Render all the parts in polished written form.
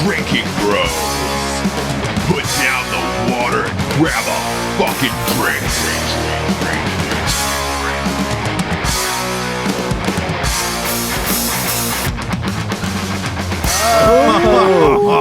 Drinking Bros. Put down the water and grab a fucking drink.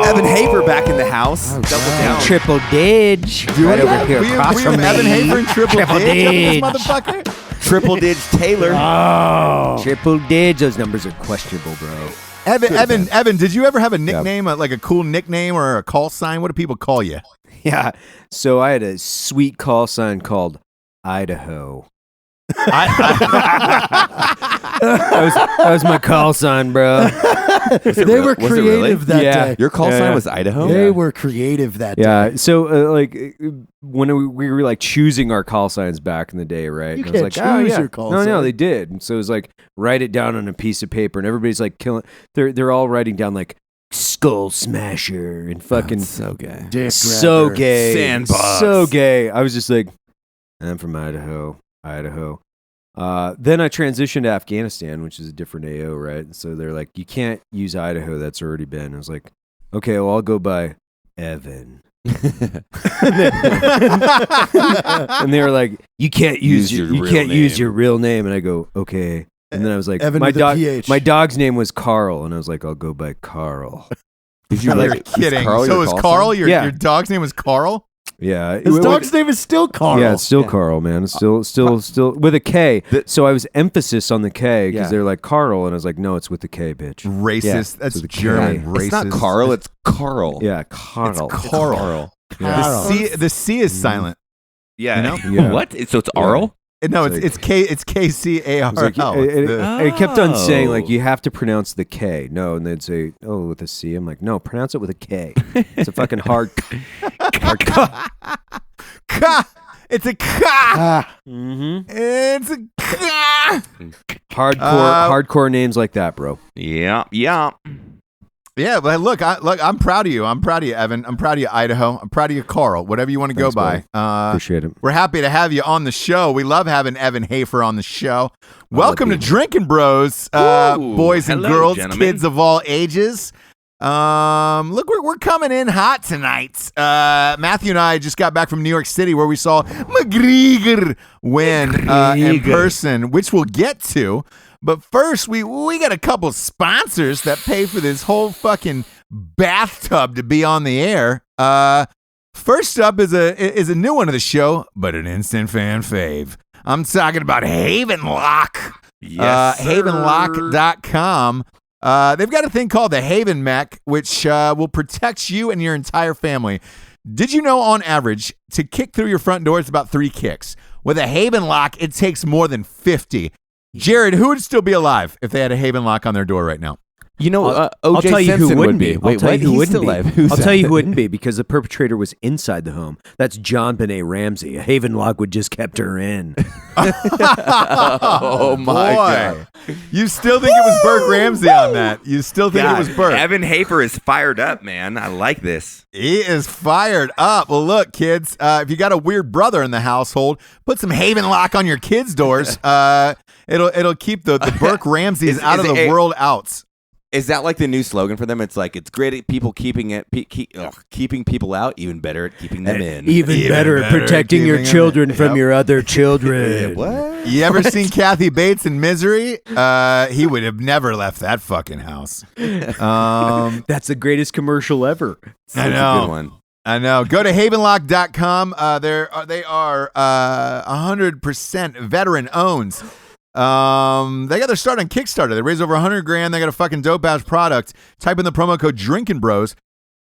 Evan Hafer back in the house. Double down. Triple Didge. Right over here across from me. Evan Hafer and Triple Didge. Motherfucker. Triple Didge Taylor. Oh. Triple Didge. Those numbers are questionable, bro. Evan, did you ever have a nickname, like a cool nickname or a call sign? What do people call you? Yeah. So I had a sweet call sign called Idaho. That was my call sign, bro. They were creative that day. Your call sign was Idaho? They were creative that day. Yeah. So, when we were like choosing our call signs back in the day, right? You And I can't was like, choose your call sign. No, they did. And so it was like, write it down on a piece of paper, and everybody's like killing. They're all writing down like Skull Smasher and fucking so gay. Dick so grabber. gay, Sandbox. so gay. I was just like, I'm from Idaho. Then I transitioned to Afghanistan, which is a different AO, right? So they're like, you can't use Idaho. That's already been. I was like, okay, well, I'll go by Evan. And they were like, you can't use your real name. And I go, okay. And then I was like, Evan my with a dog, PH. my dog's name was Carl, and I was like, I'll go by Carl. Did you You're kidding. So is Carl, your dog's name was Carl? Yeah, His dog's name is still Carl. Yeah, it's still Carl, man. It's still with a K. So I was emphasis on the K because they're like Carl, and I was like, no, it's with the K, bitch. Racist. Yeah, That's with a German. K. Racist. It's not Carl, it's Carl. Yeah, Carl. It's Carl. The C is silent. Yeah. You know? Yeah. What? So it's Arl? No, it's KCARL. I kept on saying like you have to pronounce the K. No, and they'd say, oh, with a C. I'm like, no, pronounce it with a K. It's a fucking hard. Ka. It's a ka. Mm-hmm. It's a ka. Hardcore names like that, bro. Yeah. Yeah, but look, I'm proud of you. I'm proud of you, Evan. I'm proud of you, Idaho. I'm proud of you, Carl. Whatever you want to go by. Appreciate it. We're happy to have you on the show. We love having Evan Hafer on the show. Welcome to Drinkin' Bros, boys and girls, gentlemen. kids of all ages. Look, we're coming in hot tonight. Matthew and I just got back from New York City where we saw McGregor win in person, which we'll get to. But first, we got a couple sponsors that pay for this whole fucking bathtub to be on the air. First up is a new one of the show, but an instant fan fave. I'm talking about Haven Lock. Yes, Havenlock.com. They've got a thing called the Haven Mech, which will protect you and your entire family. Did you know, on average, to kick through your front door is about 3 kicks? With a Haven Lock, it takes more than 50. Jared, who would still be alive if they had a Haven Lock on their door right now? You know, I'll tell you who wouldn't be. Wait, what? He's still alive. I'll tell you who wouldn't be, because the perpetrator was inside the home. That's John Benet Ramsey. A Haven Lock would just kept her in. Oh my God! You still think it was Burke Ramsey on that? You still think it was Burke? Evan Hafer is fired up, man. I like this. He is fired up. Well, look, kids, if you got a weird brother in the household, put some Haven Lock on your kids' doors. It'll keep the Burke Ramseys out of the world outs. Is that like the new slogan for them? It's like, it's great at people keeping people out, even better at keeping them in. Even better at protecting your children from your other children. What? You ever seen Kathy Bates in Misery? He would have never left that fucking house. That's the greatest commercial ever. I know. That's a good one. I know. Go to havenlock.com. They are 100% veteran owned. They got their start on Kickstarter. They raised over $100,000. They got a fucking dope ass product. Type in the promo code Drinkin' Bros.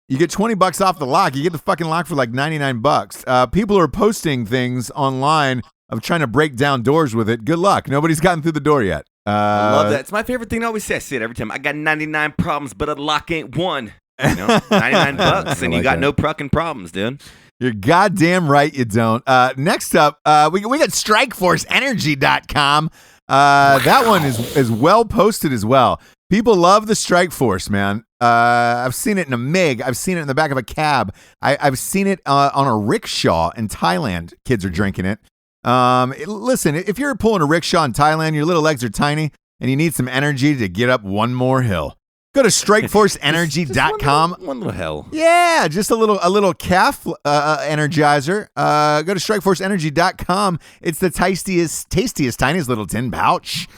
You get $20 off the lock. You get the fucking lock for like $99. People are posting things online of trying to break down doors with it. Good luck. Nobody's gotten through the door yet. I love that. It's my favorite thing to always say. I say it every time. I got 99 problems, but a lock ain't one. You know, $99 and you got no fucking problems, dude. You're goddamn right you don't. Next up, we got StrikeForceEnergy.com. That one is well posted as well. People love the Strike Force, man. I've seen it in a MiG. I've seen it in the back of a cab. I've seen it on a rickshaw in Thailand. Kids are drinking it. Listen, if you're pulling a rickshaw in Thailand, your little legs are tiny, and you need some energy to get up one more hill. Go to strikeforceenergy.com. One little hell. Yeah, just a little calf energizer. Go to strikeforceenergy.com. It's the tastiest, tiniest little tin pouch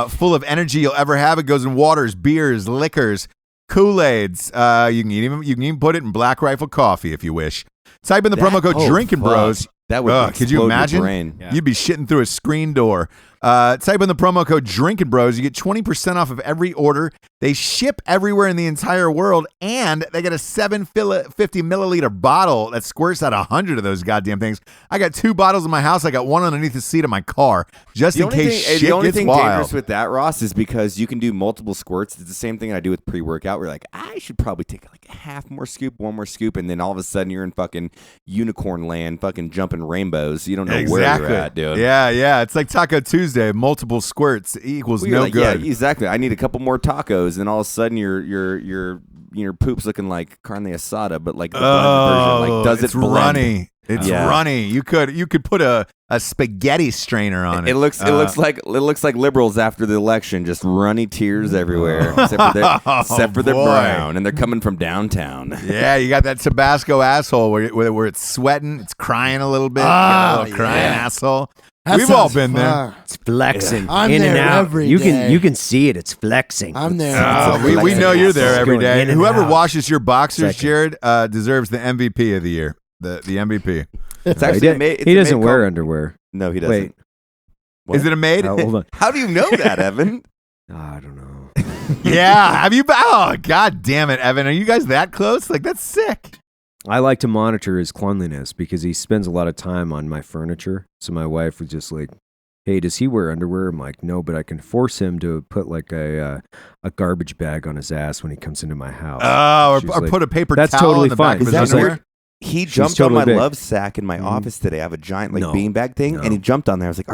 full of energy you'll ever have. It goes in waters, beers, liquors, Kool-Aids. You can even put it in Black Rifle coffee if you wish. Type in the promo code Drinkin' Bros. That would could you imagine? Yeah. You'd be shitting through a screen door. Type in the promo code Drinkin' Bros. You get 20% off of every order. They ship everywhere in the entire world, and they get a 750 milliliter bottle that squirts out 100 of those goddamn things. I got 2 bottles in my house. I got one underneath the seat of my car, just in case shit the only gets thing wild. dangerous with that, Ross, is because you can do multiple squirts. It's the same thing I do with pre-workout. Where like, I should probably take like a half more scoop, one more scoop, and then all of a sudden you're in fucking unicorn land, fucking jumping rainbows. You don't know where you're at, dude. Yeah. It's like Taco Tuesday. Multiple squirts equals no good. Yeah, exactly. I need a couple more tacos, and all of a sudden your poop's looking like carne asada, but like the blended version. Like, does it blend? Runny? It's runny. You could put a spaghetti strainer on it. It looks like liberals after the election, just runny tears everywhere, except for their brown, and they're coming from downtown. Yeah, you got that Tabasco asshole where it's sweating, it's crying a little bit. Crying asshole. We've all been there. It's flexing. I'm in there and out. every You day. can see it. It's flexing. I'm there. We know you're there every day. In and Whoever out. washes your boxers, Jared, deserves the MVP of the year. The MVP. It's he actually he doesn't wear underwear. No, he doesn't. Wait, What? Is it a maid? hold on. How do you know that, Evan? I don't know. Yeah. Have you? Oh, God damn it, Evan. Are you guys that close? Like, that's sick. I like to monitor his cleanliness because he spends a lot of time on my furniture. So my wife was just like, "Hey, does he wear underwear?" I'm like, "No, but I can force him to put like a garbage bag on his ass when he comes into my house." Oh, She's or like, put a paper "That's towel totally on the fine." back of his I was underwear. like, He She's jumped totally on my big. love sack in my office today. I have a giant like No. beanbag thing, No. and he jumped on there. I was like,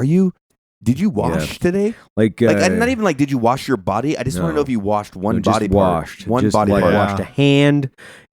did you wash today? Like, Not even like, did you wash your body? I just want to No. know if you washed one just body part. washed. One just body like part. washed a hand.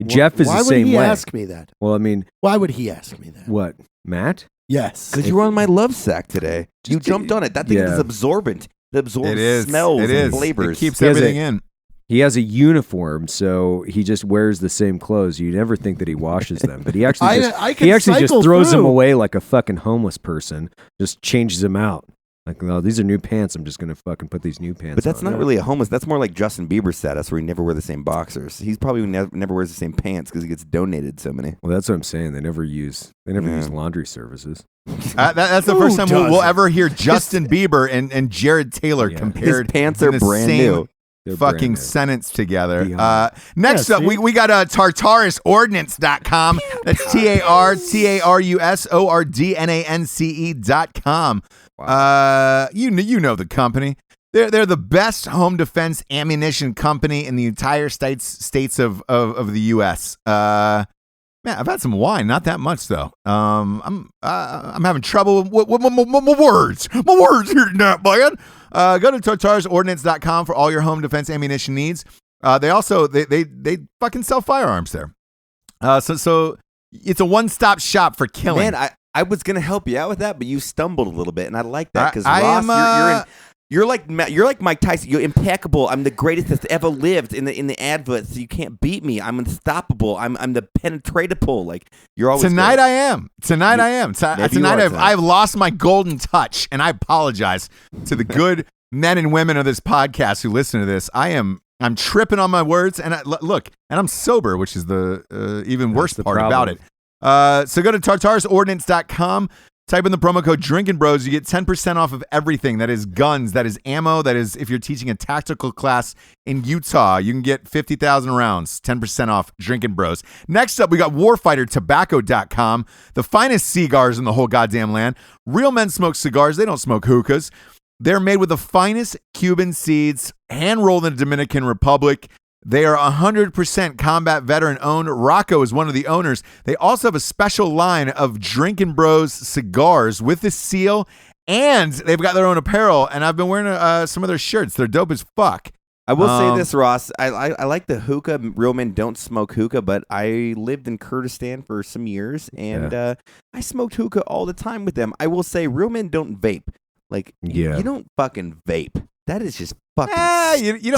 Jeff is Why the would same he way. ask me that? Well, I mean, Why would he ask me that? what, Matt? Yes. Because you were on my love sack today. You jumped on it. That thing is absorbent. It absorbs It is. smells It and is. flavors. It keeps He has everything in. He has a uniform, so he just wears the same clothes. You never think that he washes them, but he actually just cycle throws them through. away like a fucking homeless person. Just changes them out. Like, oh, these are new pants. I'm just gonna fucking put these new pants. But that's on. not really a homeless. That's more like Justin Bieber status, where he never wear the same boxers. He's probably never wears the same pants because he gets donated so many. Well, that's what I'm saying. They never use laundry services. That's the first time we'll ever hear Justin Bieber and Jared Taylor compared. His pants in are the brand same new. They're fucking brand new. sentence together. Beyond. Next up, we got TartarusOrdnance.com. That's TartarusOrdnance.com. You know the company. They're the best home defense ammunition company in the entire states of the U.S. Man, I've had some wine, not that much though. I'm having trouble with my words. My words here tonight, man. Go to TartarusOrdnance.com for all your home defense ammunition needs. They also they fucking sell firearms there. So it's a one-stop shop for killing. Man, I was gonna help you out with that, but you stumbled a little bit, and I like that because I Ross, am, you're like Mike Tyson. You're impeccable. I'm the greatest that's ever lived in the adverts. So you can't beat me. I'm unstoppable. I'm the penetratable. Like you're always Tonight good. I am. Tonight I've lost my golden touch, and I apologize to the good men and women of this podcast who listen to this. I'm tripping on my words, and I'm sober, which is the even worse part about it. So go to TartarusOrdnance.com. Type in the promo code Drinkin' Bros. You get 10% off of everything. That is guns. That is ammo. That is if you're teaching a tactical class in Utah, you can get 50,000 rounds. 10% off Drinkin' Bros. Next up, we got WarfighterTobacco.com. The finest cigars in the whole goddamn land. Real men smoke cigars. They don't smoke hookahs. They're made with the finest Cuban seeds, hand-rolled in the Dominican Republic. They are 100% combat veteran owned. Rocco is one of the owners. They also have a special line of Drinkin' Bros cigars with the seal, and they've got their own apparel, and I've been wearing some of their shirts. They're dope as fuck. I will say this, Ross. I like the hookah. Real men don't smoke hookah, but I lived in Kurdistan for some years, and I smoked hookah all the time with them. I will say real men don't vape. Like, you don't fucking vape. That is just fucking you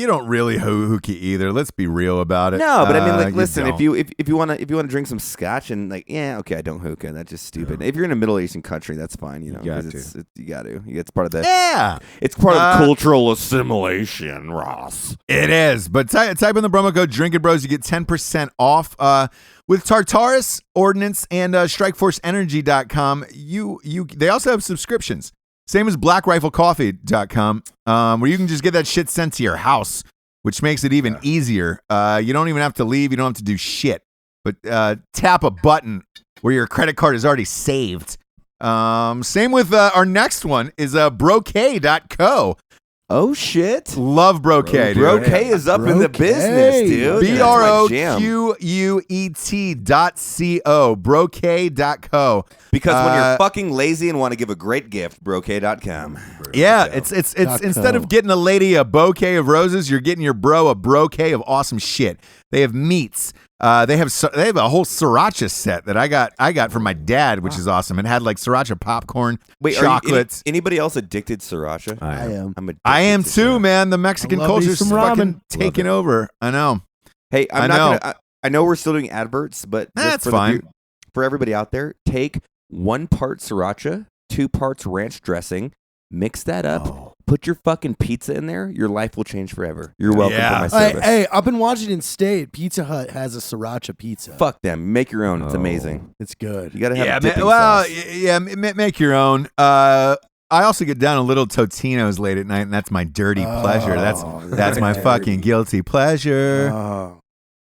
don't really hookah either. Let's be real about it. No, but I mean, like, You listen, don't. if you want to drink some scotch and like, yeah, okay, I don't hookah. That's just stupid. If you're in a Middle Eastern country, that's fine. You know, You got 'cause you got to. It's part of the. Yeah, It's part of cultural assimilation, Ross. it is. But type in the promo code Drinkin' Bros. You get 10% off. With Tartarus, Ordnance, and StrikeForceEnergy.com, they also have subscriptions. Same as BlackRifleCoffee.com, where you can just get that shit sent to your house, which makes it even easier. You don't even have to leave. You don't have to do shit. But tap a button where your credit card is already saved. Same with our next one is Brocade.co. Oh shit! Love Brocade. Brocade is up in the business, dude. BROQUET.co. Brocade.co. Because when you're fucking lazy and want to give a great gift, brocade.com. Yeah, it's instead of getting a lady a bouquet of roses, you're getting your bro a brocade of awesome shit. They have meats. They have a whole sriracha set that I got from my dad, which is awesome. It had like sriracha popcorn, chocolates. Anybody else addicted to sriracha? I am. I'm addicted I am to too, sriracha. man. The Mexican I love me culture's some fucking ramen. taking over. I know. Hey, I know. I know we're still doing adverts, but just That's for fine. For everybody out there, take 1 part sriracha, 2 parts ranch dressing, mix that up, put your fucking pizza in there. Your life will change forever. You're welcome for my service. Hey, I've been watching in state. Pizza Hut has a sriracha pizza. Fuck them. Make your own. It's amazing. It's good. You got to have Yeah, a dipping well, sauce. make your own. I also get down a little Totino's late at night, and that's my dirty pleasure. That's my fucking guilty pleasure. Oh.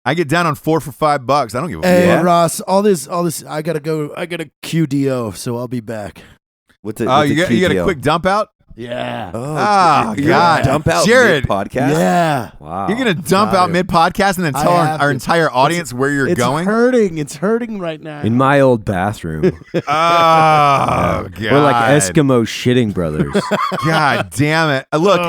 I get down on 4 for $5. I don't give a Hey, fuck. Ross, all this. I gotta go. I got a QDO, so I'll be back. What's it? Oh, you got a quick dump out? Yeah. Oh, you're God. gonna dump out Jared. podcast. Yeah. Wow. You're going to dump Got out it. mid-podcast and then I tell have our to. entire audience where you're It's going? hurting. It's hurting right now. In my old bathroom. Oh, God. We're like Eskimo shitting brothers. God damn it. Look,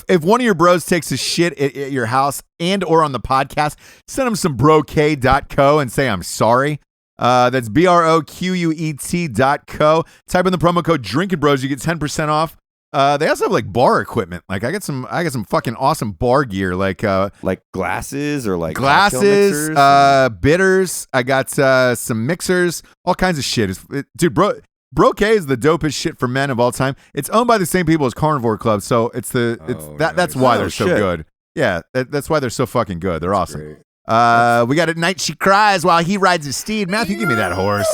if one of your bros takes a shit at your house and or on the podcast, send them some brocade.co and say I'm sorry. That's BROQUET.co. Type in the promo code Drinkin' Bros. You get 10% off. They also have like bar equipment. Like I got some fucking awesome bar gear, like glasses or like cocktail glasses, mixers? bitters. I got some mixers, all kinds of shit. Dude, Brocade is the dopest shit for men of all time. It's owned by the same people as Carnivore Club, so that's why they're so shit. good. Yeah, that's why they're so fucking good. They're awesome. Great. We got At Night She Cries While He Rides His Steed. Matthew, give me that horse.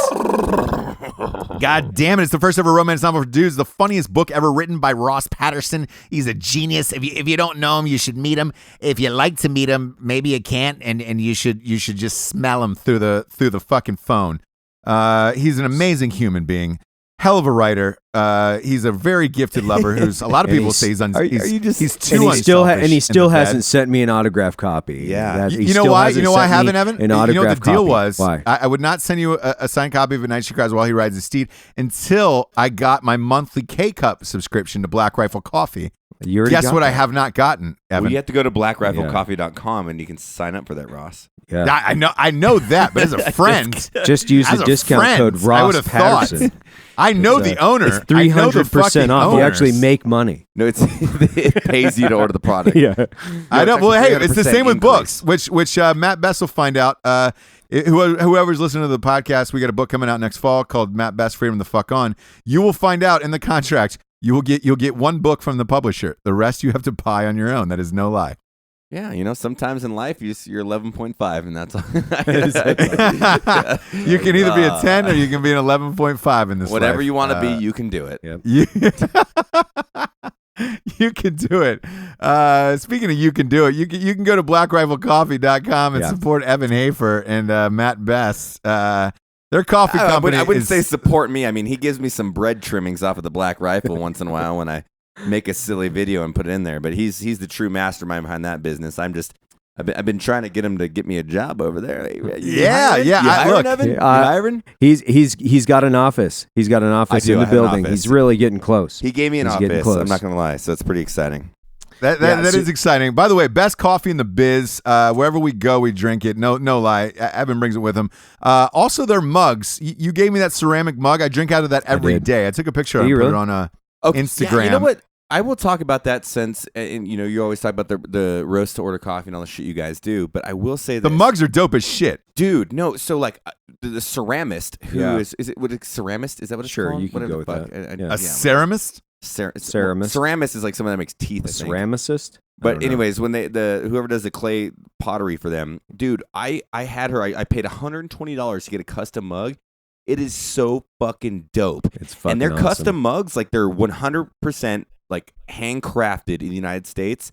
God damn it. It's the first ever romance novel for dudes. The funniest book ever written by Ross Patterson. He's a genius. If you don't know him, you should meet him. If you like to meet him, maybe you can't, and you should just smell him through the fucking phone. He's an amazing human being. Hell of a writer. He's a very gifted lover who's a lot of people say he's too unselfish. And he still in the bed. hasn't sent me an autographed copy. Yeah. He You know still why? hasn't You know why I sent me haven't, Evan? An You know what the autographed deal copy. was? Why? I would not send you a signed copy of At Night She Cries While He Rides His Steed until I got my monthly K-Cup subscription to Black Rifle Coffee. You already Guess got what that. I have not gotten, Evan? Well, you have to go to blackriflecoffee.com and you can sign up for that, Ross. Yeah. I know that, but as a friend, Just use as the a discount friend, code I Ross would have Patterson. thought. I know the owner. It's I know the 300% fucking off. You actually owners. make money. No, it pays you to order the product. Yeah. I know. Well, hey, it's the 300% same with increase. books, which Matt Best will find out. Whoever's listening to the podcast, we got a book coming out next fall called Matt Best Freedom the Fuck On. You will find out in the contract. You'll get one book from the publisher. The rest you have to buy on your own. That is no lie. Yeah, sometimes in life you're 11.5, and that's all. You can either be a 10 or you can be an 11.5 in this Whatever life. you want to be, you can do it. Yep. You can do it. Speaking of you can do it, you can go to blackriflecoffee.com and support Evan Hafer and Matt Best. Their coffee company I wouldn't is, say support me. I mean, he gives me some bread trimmings off of the Black Rifle once in a while when I make a silly video and put it in there. But he's the true mastermind behind that business. I've been trying to get him to get me a job over there. Yeah. You hiring, Evan? You hiring? He's got an office. He's got an office do. in I the have an building. office. He's really getting close. He gave me an He's getting office. close. I'm not gonna lie, so it's pretty exciting. That is exciting. By the way, best coffee in the biz. Wherever we go, we drink it. No lie. Evan brings it with him. Also, their mugs. You gave me that ceramic mug. I drink out of that every day. I took a picture and put it on Instagram. Yeah, you know what? I will talk about that since, and you know, you always talk about the roast to order coffee and all the shit you guys do. But I will say The this. mugs are dope as shit. Dude, no. So like the ceramist, who Yeah. is it? What a ceramist? Is that what it's Sure, called? you can Whatever go the with fuck. that. I- Yeah. A ceramist? Ceramist. Ceramist is like someone that makes teeth. I think. Ceramicist? I But don't know. anyways, when whoever does the clay pottery for them, dude, I had her. I paid $120 to get a custom mug. It is so fucking dope. It's fucking And their awesome. custom mugs, like they're 100% like handcrafted in the United States.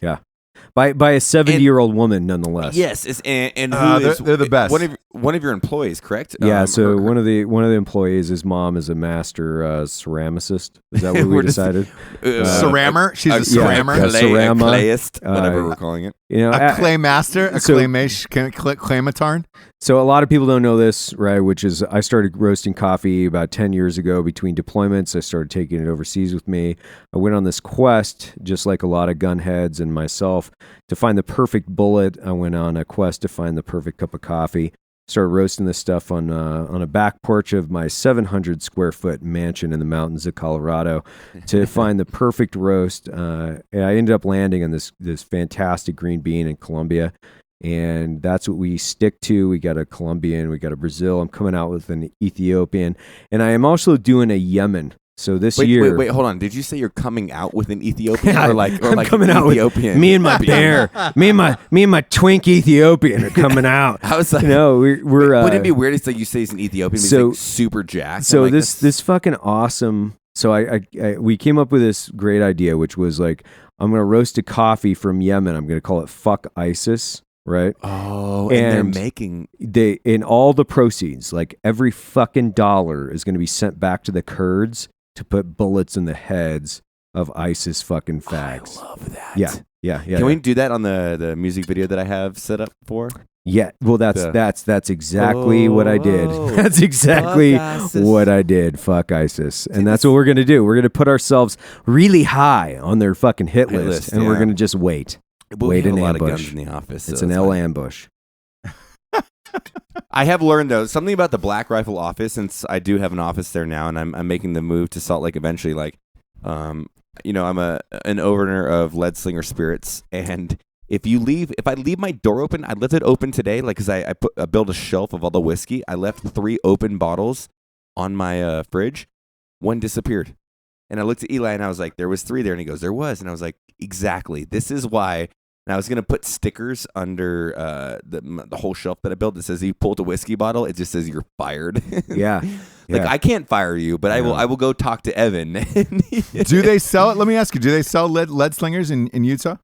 by a 70-year-old woman, nonetheless. Yes, and who is they're the best. One of your employees, correct? Yeah, so her- one of the employees, his mom is a master ceramicist. Is that what we We're just- decided? Cerammer? She's a yeah, cerammer? yeah. Cerama. clayist, whatever Uh, we're calling it. You know, A clay master? A so- claymatarn? So a lot of people don't know this, right? Which is I started roasting coffee about 10 years ago between deployments. I started taking it overseas with me. I went on this quest, just like a lot of gunheads and myself, to find the perfect bullet. I went on a quest to find the perfect cup of coffee. Started roasting this stuff on a back porch of my 700 square foot mansion in the mountains of Colorado to find the perfect roast. And I ended up landing on this fantastic green bean in Colombia. And that's what we stick to. We got a Colombian, we got a Brazil. I'm coming out with an Ethiopian, and I am also doing a Yemen. So this year, Wait, hold on. Did you say you're coming out with an Ethiopian I'm coming out with Ethiopian? me and my bear, me and my twink Ethiopian are coming out. I was like, No, we're wouldn't it be weird if like you say he's an Ethiopian, but so- he's like super jacked? So I'm like, this fucking awesome. So we came up with this great idea, which was like, I'm gonna roast a coffee from Yemen. I'm gonna call it Fuck ISIS. Right? oh, and they're and making In all the proceeds, like every fucking dollar is going to be sent back to the Kurds to put bullets in the heads of ISIS fucking fags. I love that. Yeah. Can we do that on the music video that I have set up for? Yeah. Well, that's exactly what I did. Oh, That's exactly fuck ISIS. what I did. Fuck ISIS, and that's what we're gonna do. We're gonna put ourselves really high on their fucking hit list, and we're yeah. gonna just wait. But Wait we have in a lot ambush. of guns in the office. So It's an that's L fine. ambush. I have learned though something about the Black Rifle office, since I do have an office there now, and I'm making the move to Salt Lake eventually. Like, you know, I'm an owner of Lead Slinger Spirits, and if I leave my door open, I left it open today, like because I built a shelf of all the whiskey. I left 3 open bottles on my fridge. One disappeared, and I looked at Eli and I was like, "There was 3 there," and he goes, "There was," and I was like, "Exactly. This is why." And I was gonna put stickers under the whole shelf that I built that says, "You pulled a whiskey bottle." It just says you're fired. Yeah. Like Yeah. I can't fire you, but I will go talk to Evan. Do they sell it? Let me ask you, do they sell lead slingers in Utah?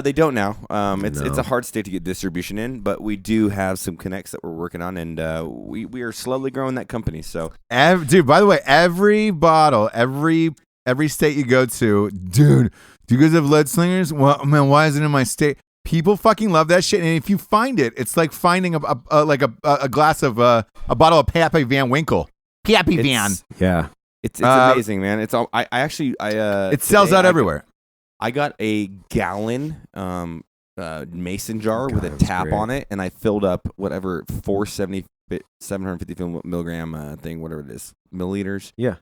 They don't now. It's No. a hard state to get distribution in, but we do have some connects that we're working on, and we are slowly growing that company. So Dude, by the way, every bottle, every state you go to, dude, do you guys have lead slingers? Well, man, why is it in my state? People fucking love that shit, and if you find it, it's like finding a glass of a bottle of Pappy Van Winkle. Pappy Van. Yeah. it's amazing, man. It's all I It sells today out everywhere. I got a gallon mason jar with a that's tap great. on it, and I filled up whatever 750 milligram thing, whatever it is, milliliters. Yeah.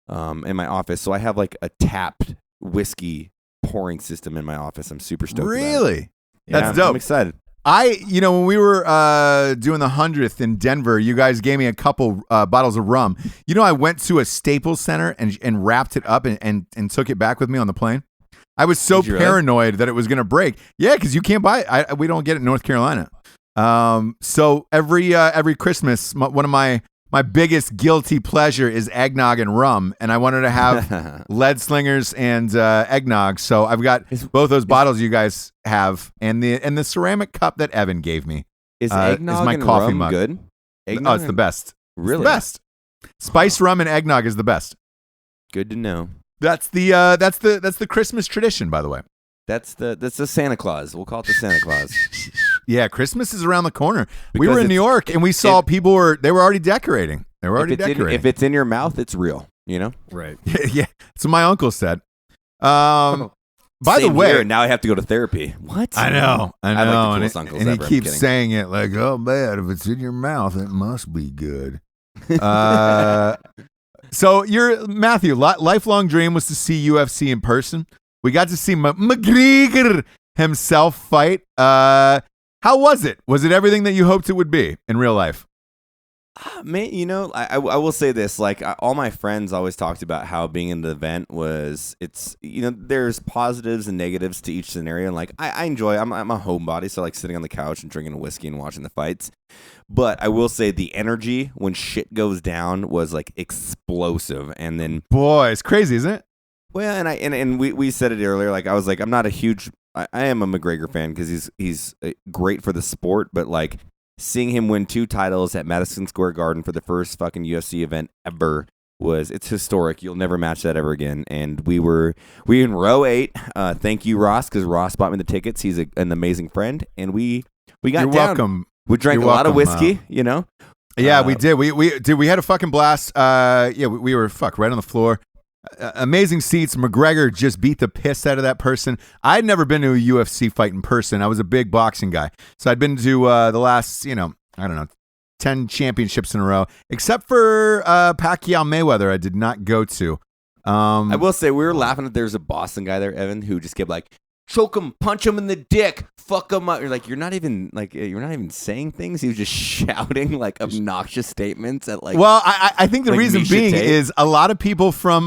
In my office, so I have like a tapped whiskey pouring system in my office. I'm super stoked. about it. Really? Yeah, That's dope. I'm excited. When we were doing the 100th in Denver, you guys gave me a couple bottles of rum. You know, I went to a Staples Center and wrapped it up and took it back with me on the plane. I was so Did you really? paranoid that it was going to break. Yeah, because you can't buy it. We don't get it in North Carolina. So every Christmas, one of my biggest guilty pleasure is eggnog and rum, and I wanted to have lead slingers and eggnog. So I've got both those bottles you guys have, and the ceramic cup that Evan gave me. Is is eggnog my and coffee rum mug. good? Oh, it's the best. Really? It's the best. Spice rum and eggnog is the best. Good to know. That's the Christmas tradition, by the way. That's the Santa Claus. We'll call it the Santa Claus. Yeah, Christmas is around the corner. We Because were in New it's- York and we saw people were already decorating. They were already if decorating. it's in your mouth, it's real. You know. Right. Yeah, that's what my uncle said. By the Same way, here, now I have to go to therapy. What? I know, I like the and, coolest uncles and he ever. I'm keeps kidding. saying it like, "Oh man, if it's in your mouth, it must be good." So your Matthew, lifelong dream was to see UFC in person. We got to see McGregor himself fight. How was it? Was it everything that you hoped it would be in real life? Man, I will say this. Like, all my friends always talked about how being in the event was, there's positives and negatives to each scenario. And like, I enjoy, I'm a homebody, so like sitting on the couch and drinking a whiskey and watching the fights. But I will say the energy when shit goes down was like explosive. And then, boy, it's crazy, isn't it? well, and we said it earlier. Like, I was like, I'm not a huge, I am a McGregor fan because he's great for the sport, but like, seeing him win 2 titles at Madison Square Garden for the first fucking UFC event ever it's historic. You'll never match that ever again. And we in row 8. Thank you, Ross, because Ross bought me the tickets. He's an amazing friend, and we got You're down. welcome. We drank You're a lot of welcome, whiskey, Yeah, we did. We had a fucking blast. We were right on the floor. Amazing seats. McGregor just beat the piss out of that person. I'd never been to a UFC fight in person. I was a big boxing guy. So I'd been to the last, 10 championships in a row, except for Pacquiao Mayweather. I did not go to. I will say we were laughing that there's a Boston guy there, Evan, who just kept like, choke him, punch him in the dick, fuck him up. You're like, you're not even saying things. He was just shouting like obnoxious statements at like. Well, I think the like reason Misha being Tate. is a lot of people from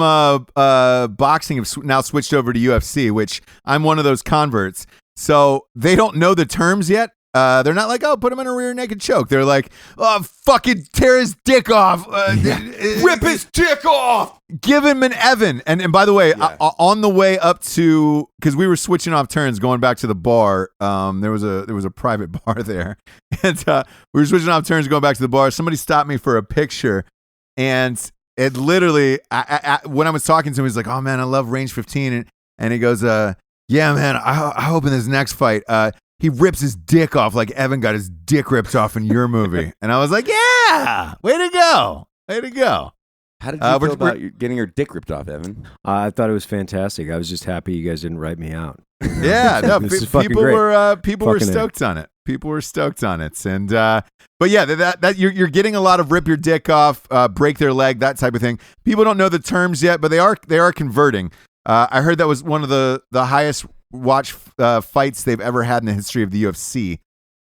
boxing have now switched over to UFC, which I'm one of those converts. So they don't know the terms yet. They're not like, oh, put him in a rear naked choke. They're like, oh, fucking tear his dick off. Rip his dick off. Give him an Evan. And by the way, Yeah. on the way up to, because we were switching off turns going back to the bar. There was a private bar there, and we were switching off turns going back to the bar. Somebody stopped me for a picture, and it literally, when I was talking to him, he's like, oh man, I love Range 15, and he goes, yeah man, I hope in this next fight, he rips his dick off like Evan got his dick ripped off in your movie. And I was like, yeah, way to go. Way to go. How did you feel about getting your dick ripped off, Evan? I thought it was fantastic. I was just happy you guys didn't write me out. Yeah, no, This is fucking people great. were people were Fucking stoked on it. People were stoked on it. And but yeah, that you're getting a lot of rip your dick off, break their leg, that type of thing. People don't know the terms yet, but they are converting. I heard that was one of the highest watch fights they've ever had in the history of the UFC,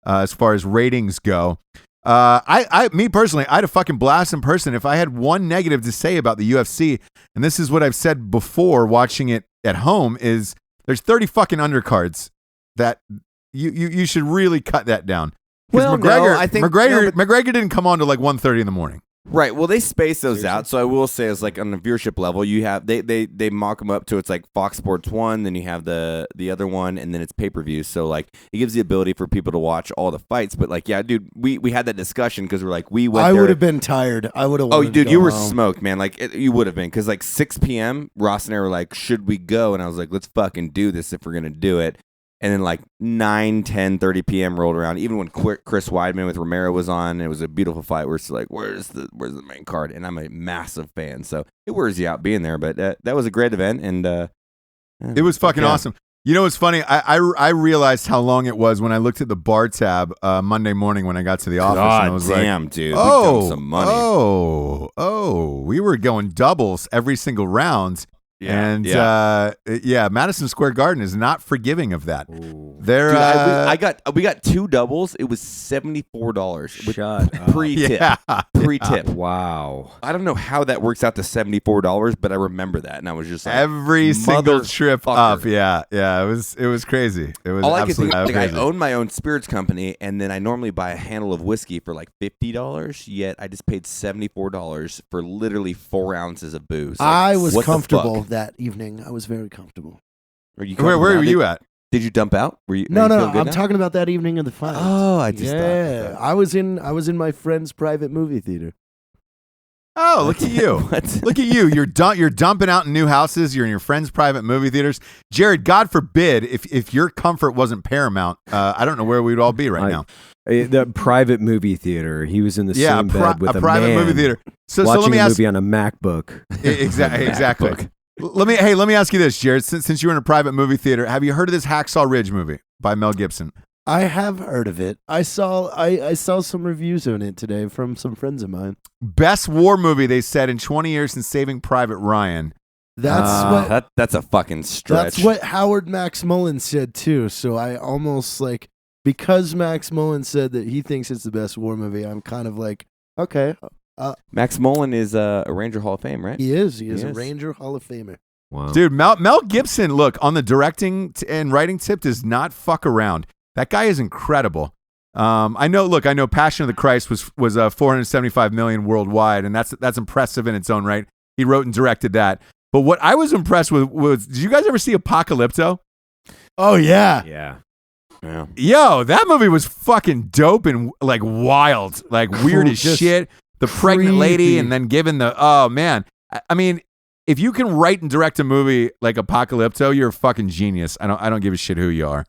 as far as ratings go. Me personally, I'd a fucking blast in person. If I had one negative to say about the UFC, and this is what I've said before watching it at home, is there's 30 fucking undercards that you should really cut that down. Well, McGregor, no, I think McGregor didn't come on to like 1:30 in the morning. Right. Well, they space those out. So I will say, as like on the viewership level, you have they mock them up to it's like Fox Sports 1, then you have the other one, and then it's pay-per-view. So like it gives the ability for people to watch all the fights. But like, yeah, dude, we had that discussion because we're like, we went I there. would have been tired. I would have. Oh, dude, to you go were home. smoked, man. Like you would have been because like 6 p.m. Ross and I were like, should we go? And I was like, let's fucking do this if we're gonna do it. And then like 9, 10, 30 p.m. rolled around. Even when Chris Weidman with Romero was on, it was a beautiful fight. We're just like, where's the main card? And I'm a massive fan, so it wears you out being there. But that was a great event, and It was fucking awesome. You know what's funny? I realized how long it was when I looked at the bar tab Monday morning when I got to the office. God and I was damn, like, dude, we dumped some money. We were going doubles every single round. And Madison Square Garden is not forgiving of that. They're Dude, we got 2 doubles. It was $74 Shut up. pre-tip. Yeah. Pre-tip. Wow. I don't know how that works out to $74, but I remember that, and I was just like, every single trip motherfucker. up. Yeah. It was crazy. It was all I could think, absolutely like, I crazy. own my own spirits company, and then I normally buy a handle of whiskey for like $50. Yet I just paid $74 for literally 4 ounces of booze. Like, I was what the comfortable fuck? that evening. I was very comfortable. Are you Where comfortable were now? you at? Did you dump out? Were you? No. are you feeling good I'm now? talking about that evening of the fight. Oh, I just yeah. thought. I was in my friend's private movie theater. Oh, look at you. What? Look at you. You're dumping out in new houses. You're in your friends' private movie theaters. Jared, God forbid, if your comfort wasn't paramount, I don't know where we'd all be right now. The private movie theater. He was in the same bed with a private man movie theater. So watching let me a ask. movie on a MacBook. Exactly. Let me ask you this, Jared. Since you were in a private movie theater, have you heard of this Hacksaw Ridge movie by Mel Gibson? I have heard of it. I saw some reviews on it today from some friends of mine. Best war movie, they said, in 20 years since Saving Private Ryan. That's a fucking stretch. That's what Howard Max Mullen said too. So I almost like, because Max Mullen said that he thinks it's the best war movie, I'm kind of like, okay. Max Mullen is a Ranger Hall of Fame, right? He is a Ranger Hall of Famer. Wow. Dude, Mel Gibson, look, on the directing and writing tip, does not fuck around. That guy is incredible. I know Passion of the Christ was 475 million worldwide, and that's impressive in its own right. He wrote and directed that. But what I was impressed with was, did you guys ever see Apocalypto? Oh yeah. Yeah. Yo, that movie was fucking dope and like wild, like weird as Just shit. The pregnant lady, creepy. and then given the, oh man. I mean, if you can write and direct a movie like Apocalypto, you're a fucking genius. I don't give a shit who you are.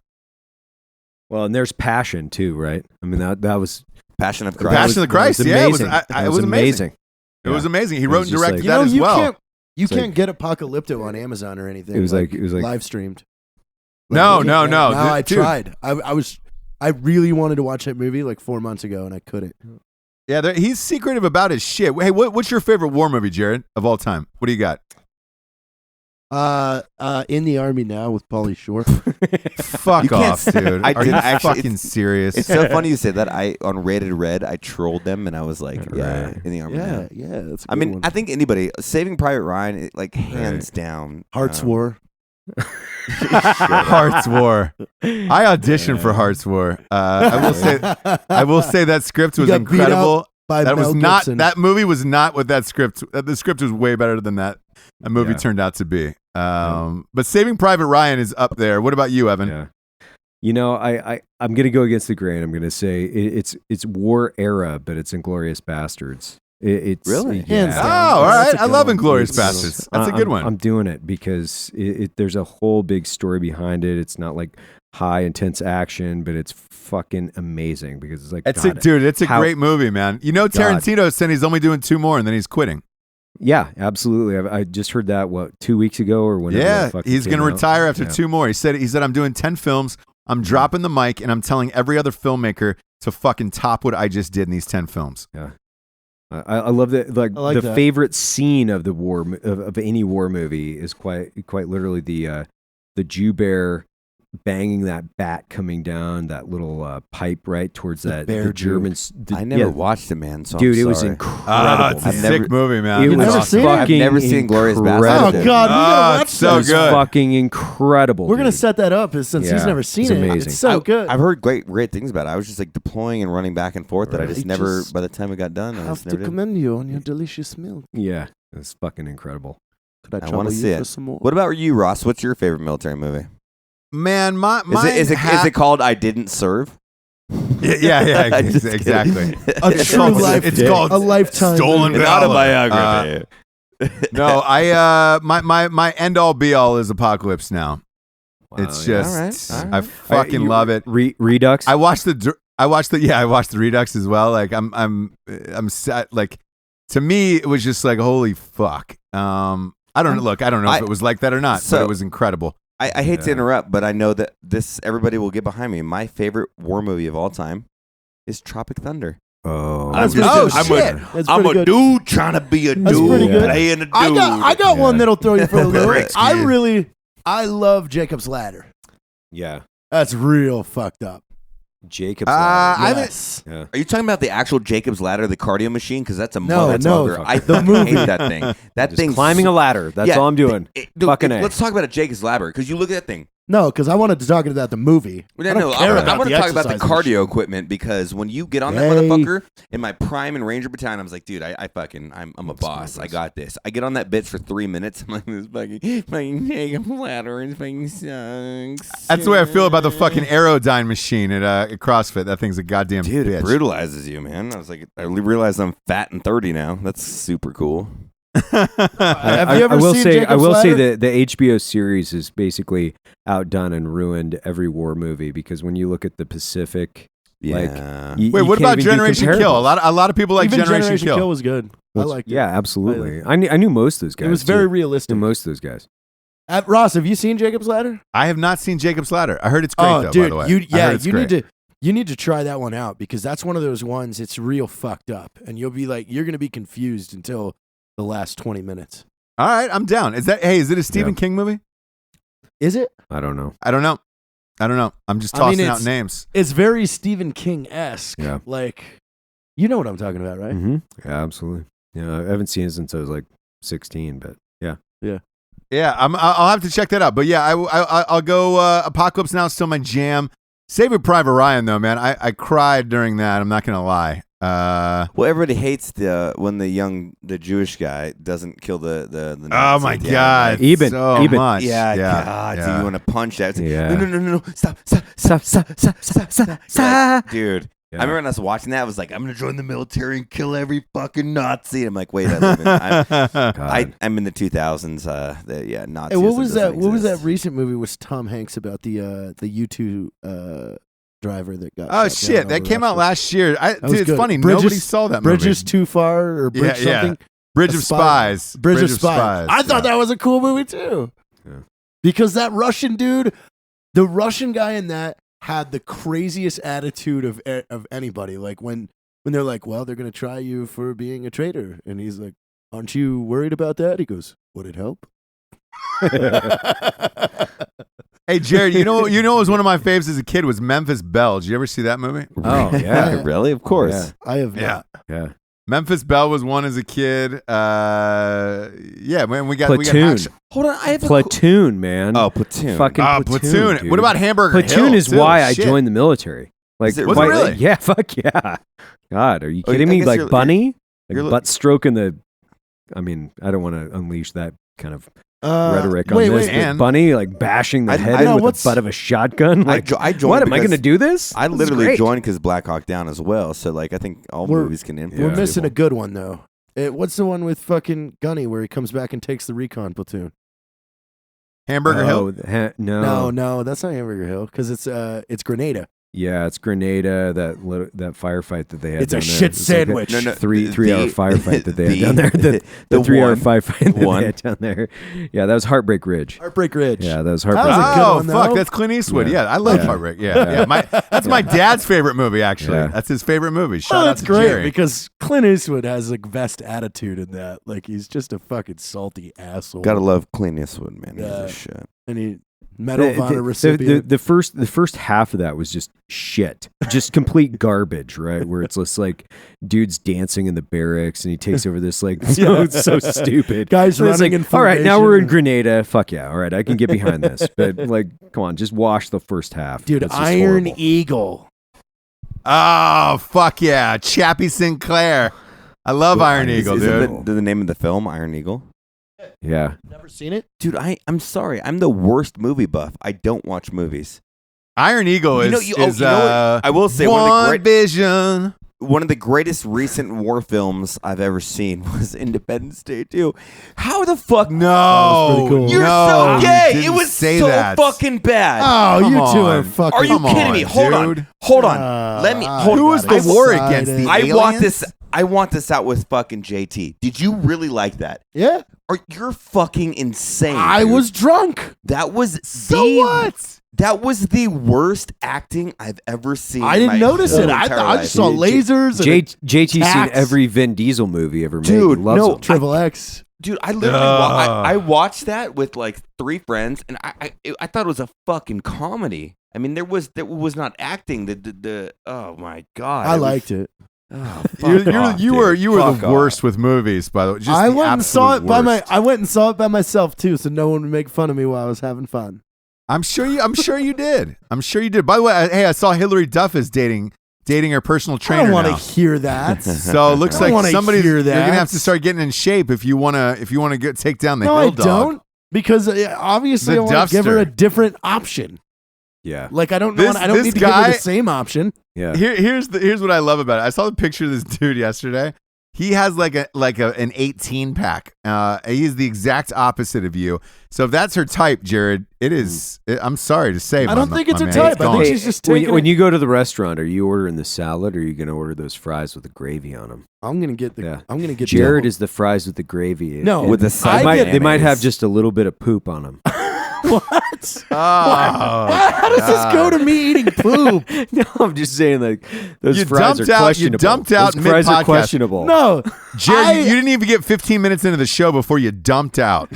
Well, and there's Passion too, right? I mean, that was Passion of Christ. Passion of the Christ, yeah, it was amazing. It was amazing. He wrote and just directed like- that as well. You It's can't get Apocalypto on Amazon or anything. It was like live streamed. No. I Dude. tried. I really wanted to watch that movie like 4 months ago, and I couldn't. Yeah, he's secretive about his shit. Hey, what's your favorite war movie, Jared, of all time? What do you got? In the Army Now with Pauly Shore. Fuck You can't off, dude. I Are did you actually- fucking serious? It's so funny you said that. On Rated Red, I trolled them, and I was like, yeah, Right. in the Army. Yeah, Now. that's. A I good mean, one. I think anybody, Saving Private Ryan, like hands down. Hearts War. Hearts War. I auditioned for Hearts War. I will say that script was got beat incredible. by That was Mel not. Gibson. That movie was not what that script. The script was way better than that. A movie Yeah. turned out to be. But Saving Private Ryan is up there. What about you, Evan? Yeah. You know, I'm going to go against the grain. I'm going to say it's war era, but it's Inglourious Bastards. It's Really? Hands Oh, down. all That's right. a I good love one. Inglourious Bastards. That's a good one. I'm doing it because there's a whole big story behind it. It's not like high intense action, but it's fucking amazing because it's like, It's God, it's a how- great movie, man. You know, Tarantino said he's only doing 2 more and then he's quitting. Yeah, absolutely. I just heard that 2 weeks ago or whenever. Yeah, that fucking he's came going to out. retire after Yeah. 2 more. He said I'm doing 10 films. I'm dropping the mic and I'm telling every other filmmaker to fucking top what I just did in these 10 films. Yeah. I love that. Like, I like the that. favorite scene of the war of any war movie is quite literally the Jew bear banging that bat coming down that little pipe right towards The that bear the Jew. Germans. I never watched it, man. So Dude, I'm it was sorry. incredible. It's a I've sick never- movie, man. It It's was never awesome. seen it? I've fucking never seen Glorious incredible. Bastards. Oh God, we Oh, gotta watch it's so It was good. fucking incredible. We're gonna dude. set that up since he's Yeah, never seen it's it. amazing. It's so good. I've heard great things about it. I was just like deploying and running back and forth that I Right. just I never, just by the time we got done, I have just to never did. commend you on your delicious meal. Yeah, it was fucking incredible. Could I I trouble wanna you see for it. some more? What about you, Ross? What's your favorite military movie? Man, Is it called I Didn't Serve? Yeah, Just kidding. exactly. A It's true called- life, it's called a lifetime Stolen movie. An Valor. autobiography. No, my end all be all is Apocalypse Now. Wow, It's yeah. just All right. I fucking love it. Redux. I watched the Redux as well. Like I'm sad. Like to me, it was just like holy fuck. I don't know. Look, I don't know if it was like that or not, but So- it was incredible. I hate to Yeah. interrupt, but I know that everybody will get behind me. My favorite war movie of all time is Tropic Thunder. oh, That's I'm pretty just- good. I'm Shit. a- That's I'm pretty a good. dude trying to be a That's dude pretty good. playing a dude. I got one Yeah. that'll throw you for a loop. Bricks, I love Jacob's Ladder. yeah. That's real fucked up. Jacob's I Ladder. haven't- Yes. Yeah. Are you talking about the actual Jacob's Ladder, the cardio machine? Because that's a No, motherfucker. no, I the movie. hate that thing. That Just thing's climbing a ladder. That's Yeah, all I'm doing. Dude, Fucking A. let's talk about a Jacob's Ladder because you look at that thing. No, because I wanted to talk about the movie. No, I don't care I about want the to talk about the exercise and cardio equipment because when you get on that Hey. motherfucker in my prime and Ranger battalion, I was like, dude, I'm a boss. I got this. I get on that bitch for 3 minutes. I'm like, this fucking Jacob's Ladder is fucking sucks. That's the way I feel about the fucking Aerodyne machine at CrossFit. That thing's a goddamn Dude, bitch. it brutalizes you, man. I was like, I realized I'm fat and 30 now. That's super cool. Have you ever I will seen say, Jacob's I will say Ladder? that the HBO series is basically outdone and ruined every war movie because when you look at the Pacific, like, Yeah. you Wait, what can't about even do Generation Kill? comparables. A lot of people like Even Generation Kill. was good. I liked it. Yeah, absolutely. I knew most of those guys. It was very too. realistic. Most of those guys. Ross, have you seen Jacob's Ladder? I have not seen Jacob's Ladder. I heard it's great, though, dude, by the way. I heard it's great. You need to try that one out because that's one of those ones. It's real fucked up, and you're gonna be confused until the last 20 minutes. All right, I'm down. Is it a Stephen King movie? Is it? I don't know. I don't know. I'm just tossing out names. It's very Stephen King-esque. Yeah. Like, you know what I'm talking about, right? Mm-hmm. Yeah, absolutely. Yeah, I haven't seen it since I was like 16, but yeah. Yeah, I'll have to check that out. But yeah, I'll go. Apocalypse Now is still my jam. Saving Private Ryan, though, man, I cried during that. I'm not gonna lie. Well, everybody hates when the Jewish guy doesn't kill the Oh Nazi my dad. God, Like, Eben. so much. Yeah, yeah, God, yeah. so you want to punch that? It's like, Yeah. No, stop, dude. Yeah. I remember when I was watching that, I was like, I'm gonna join the military and kill every fucking Nazi. I'm like, wait, I'm in the 2000s. Nazis. Hey, what was that? doesn't What was that exist. recent movie with Tom Hanks about the U2 driver that got? Oh shot shit, down that over came out Russia? last year. was Dude, it's good. funny. Bridges- Nobody saw that Bridges movie. Too Far or Bridge Yeah, something. Bridge of Spies. Bridge of Spies. I thought yeah. that was a cool movie too. Yeah. Because that Russian dude, the Russian guy in that had the craziest attitude of anybody. Like when they're like, well, they're going to try you for being a traitor. And he's like, aren't you worried about that? He goes, would it help? Hey, Jared, you know what was one of my faves as a kid was Memphis Belle. Did you ever see that movie? Oh, yeah. Really? Of course. I have not. Yeah. Memphis Belle was one as a kid. Yeah, man, we got Platoon. Hold on, I have Platoon, man. Platoon. Fucking Platoon. dude. What about Hamburger Platoon Hill, is too? why I Shit. joined the military. Like, Is it Was it why- really? Yeah, fuck yeah. God, are you Oh, kidding I me? guess Like you're- Bunny? you're- Like butt stroking the. I mean, I don't want to unleash that kind of rhetoric on wait, this. wait. but And- Bunny like bashing the I- head I in know with what's- the butt of a shotgun. Like, I joined what am I because going to do this? I This is literally great. joined because Black Hawk Down as well. So like, I think all We're- movies can influence. We're missing a people. good one though. What's the one with fucking Gunny where he comes back and takes the recon platoon? Hamburger Hill. No, that's not Hamburger Hill because it's Grenada. Yeah, it's Grenada. That firefight that they had. It's a down there. shit It's like a sandwich. No, three-hour firefight that they had the- down there. The the 3-hour one- firefight that one. they had down there. Yeah, that was Heartbreak Ridge. Heartbreak Ridge. Yeah, that was That Heartbreak was Ridge. a good Oh one, fuck, though. that's Clint Eastwood. Yeah. Yeah, I love Yeah. Heartbreak. Yeah. That's my dad's favorite movie. Actually, Yeah. that's his favorite movie. Shout Oh, out that's to great Jerry. because Clint Eastwood has like best attitude in that. Like he's just a fucking salty asshole. Gotta love Clint Eastwood, man. He's Yeah. a shit. And he Medal of Honor the recipient. the first half of that was just shit, just complete garbage, right? Where it's just like dudes dancing in the barracks, and he takes over this like so stupid Guys And it's running like, in all right, now we're in formation. Grenada. Fuck yeah, all right, I can get behind this. But like, come on, just wash the first half, Dude, That's just Iron horrible. Eagle. Oh fuck yeah, Chappie Sinclair. I love Iron Eagle, Is dude. the name of the film Iron Eagle? Yeah, Never seen it? Dude, I'm sorry. I'm the worst movie buff. I don't watch movies. Iron Eagle You know- is you- oh, you know what? I will say One Vision. one of the greatest recent war films I've ever seen was Independence Day 2. How the fuck? No, was pretty cool. You're no, so you gay. didn't It was say so that. fucking bad. Oh, Come you two on. are fucking. Are you come kidding me? on, Hold dude. on. Hold on. Let me. Hold Who on. was the war against the I want aliens? this. I want this out with fucking JT. Did you really like that? Yeah, You're fucking insane. I dude. was drunk. That was So the what? That was the worst acting I've ever seen. I in didn't my notice whole it. I entire just saw life. lasers and JT's seen Tax. every Vin Diesel movie ever made. Dude, He loves no, them. Triple X. Dude, I literally I watched that with like 3 friends, and I thought it was a fucking comedy. I mean, there was not acting. The oh my god, I liked it. Oh, You were Fuck the off. worst with movies, by the way. Just I the went and saw it absolute by worst. I went and saw it by myself too, so no one would make fun of me while I was having fun. I'm sure you did. I'm sure you did. By the way, I saw Hillary Duff is dating her personal I trainer don't want to now. hear that. So it looks I don't like wanna somebody hear you're gonna that. have to start getting in shape if you wanna take down the No, hill I dog. don't, because obviously The I want to give her Duffster. a different option. Yeah, Like I don't This- I don't this need to give her guy- the same option. yeah. Here's what I love about it. I saw the picture of this dude yesterday. He has like an 18 pack. He's the exact opposite of you. So if that's her type, Jared, it is. I'm sorry to say. I don't think it's her man. type. I gone. think she's just taking. When you go to the restaurant, are you ordering the salad or are you going to order those fries with the gravy on them? I'm gonna get the. Yeah. I'm gonna get. Jared is the fries with the gravy. No, with the they side might mayonnaise. have just a little bit of poop on them. What? Oh, How does this go to me eating poop? No, I'm just saying like those You fries dumped are out- you questionable. dumped out those fries mid-podcast. are questionable. No, Jared, you didn't even get 15 minutes into the show before you dumped out.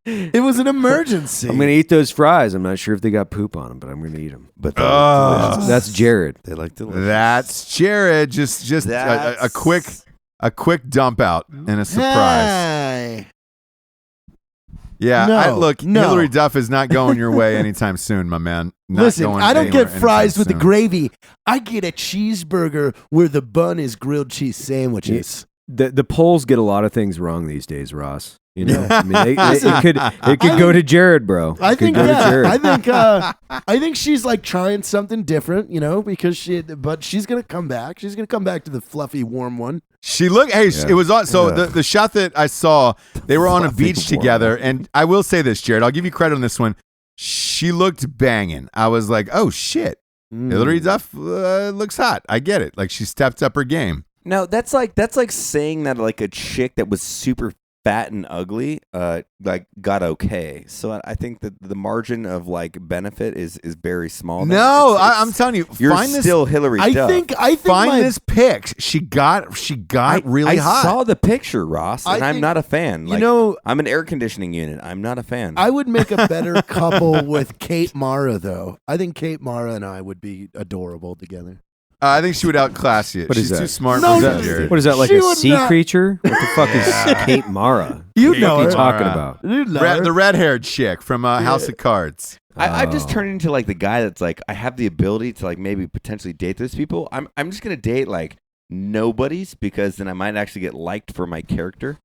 it was an emergency. I'm going to eat those fries. I'm not sure if they got poop on them, but I'm going to eat them. But they look delicious. That's Jared. They like delicious. That's Jared. Just a quick dump out and a surprise. Hey. Yeah, No, look, no. Hillary Duff is not going your way anytime soon, my man. Not Listen, going I don't anywhere get fries anytime with the soon. gravy. I get a cheeseburger where the bun is grilled cheese sandwiches. The polls get a lot of things wrong these days, Ross. You know, I mean, it could go to Jared, bro. I It could think, go to yeah, Jared. I think she's like trying something different, you know, but she's gonna come back. She's gonna come back to the fluffy, warm one. She looked. Hey, it was on. So the shot that I saw, they were on a beach together, and I will say this, Jared. I'll give you credit on this one. She looked banging. I was like, oh shit, Hillary Duff looks hot. I get it. Like she stepped up her game. No, that's like saying that like a chick that was super fat and ugly, like got okay. So I think that the margin of like benefit is very small. No, I'm telling you, you're find this. still Hillary I Duff. think Find my, this pic. She got really I hot. saw the picture, Ross, and I I'm think- not a fan. you Like, know, I'm an air conditioning unit. I'm not a fan. I would make a better couple with Kate Mara, though. I think Kate Mara and I would be adorable together. I think she would outclass you. What is She's that? too smart No, for no, that, Jared. What is that, like She a would sea not- creature? What the fuck is Kate Mara? You Kate know What are you her. talking Mara. about? You know her. The red-haired chick from House of Cards. I've just turned into like the guy that's like I have the ability to like maybe potentially date those people. I'm just gonna date like nobodies because then I might actually get liked for my character.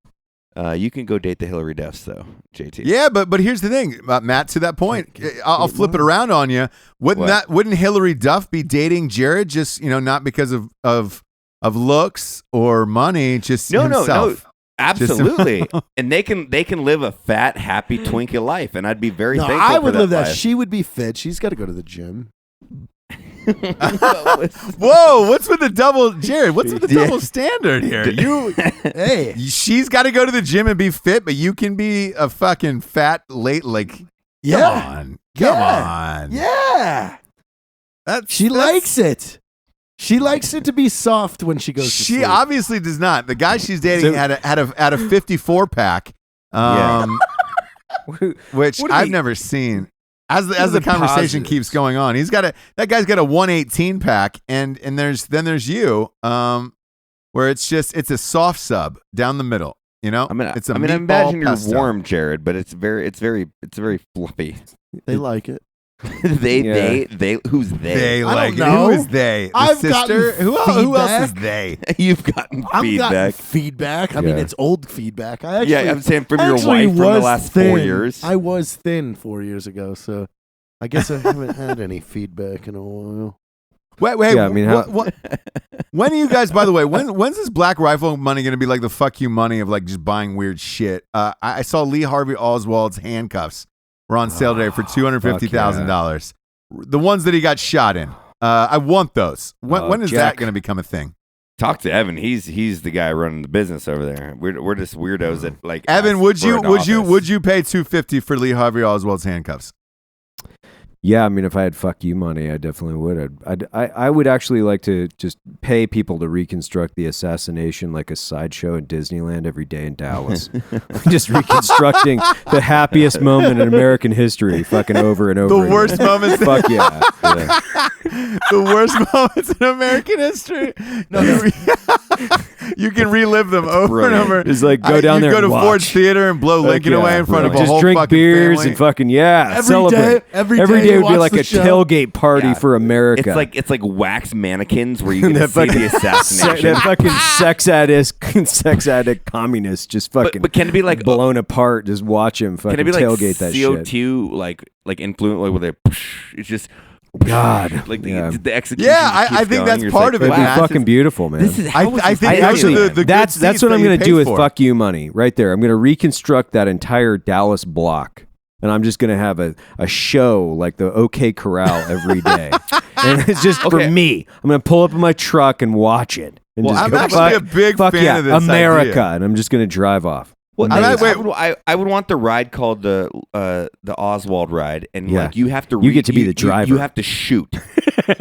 You can go date the Hillary Duffs though, JT. Yeah, but here's the thing, Matt. To that point, I'll flip it around on you. Wouldn't Hillary Duff be dating Jared just not because of looks or money, just No, himself? absolutely. And they can live a fat, happy Twinkie life, and I'd be very No, thankful I for would live that. life. She would be fit. She's got to go to the gym. Whoa, what's with the double, Jared? What's with the double standard here? Hey, She's got to go to the gym and be fit, but you can be a fucking fat late. Like, yeah, come on. yeah. She That's- likes it. She likes it to be soft when she goes to She sleep. obviously does not. The guy she's dating had a 54 pack, which What do I've we- never seen. As the the conversation positives? keeps going on, that guy's got a 118 pack, and there's you, where it's a soft sub down the middle. It's a I meatball imagine pesto. you're warm, Jared, but it's very fluffy. They like it. They who's they? They I like don't it. know. Who is they? The I've sister? gotten Who else is feedback. they? You've gotten I've feedback. gotten feedback. I mean, Yeah. it's old feedback. I actually, Yeah, I'm saying from your actually wife from the was last thin. 4 years. I was thin 4 years ago, so I guess I haven't had any feedback in a while. Wait. Yeah, I mean, when are you guys? By the way, when's this Black Rifle money going to be like the fuck you money of like just buying weird shit? I saw Lee Harvey Oswald's handcuffs were on sale today for $250,000. The ones that he got shot in. I want those. When is that Jack. going to become a thing? Talk to Evan. He's the guy running the business over there. We're just weirdos that like. Evan, ask would for you an would you office. would you pay $250 for Lee Harvey Oswald's handcuffs? Yeah, I mean, if I had fuck you money, I definitely would. I would actually like to just pay people to reconstruct the assassination like a sideshow in Disneyland every day in Dallas. Just reconstructing the happiest moment in American history, fucking over and over. The again. worst moments. Fuck yeah. Yeah. The worst moments in American history. You can relive them over and over. Just like go down you there go to and Ford's watch. Theater and blow Fuck Lincoln yeah, away in front of a just whole drink fucking beers family. and fucking Every celebrate. day, every Every day day you would be watch like the a show. tailgate party for America. It's like wax mannequins where you can That see the fucking assassination. that fucking sex addict communist just fucking but can it be like blown apart? Just watch him fucking can it be like tailgate that shit. CO2 like influent like with a it's just God. Like Yeah. the execution. Yeah, I keeps think going. that's You're part just of it, It'd be man. fucking beautiful, man. This is I how think I those actually, are the good that's seats what that I'm you going to pay do with for. fuck you money right there. I'm going to reconstruct that entire Dallas block, and I'm just going to have a show like the OK Corral every day, and it's just for me. I'm going to pull up in my truck and watch it. And Well, just I'm go, actually a big fuck fan yeah, of this America, idea. and I'm just going to drive off. Well, Amazing. I would want the ride called the Oswald ride, and Yeah. like you have to You get to be the driver. You have to shoot.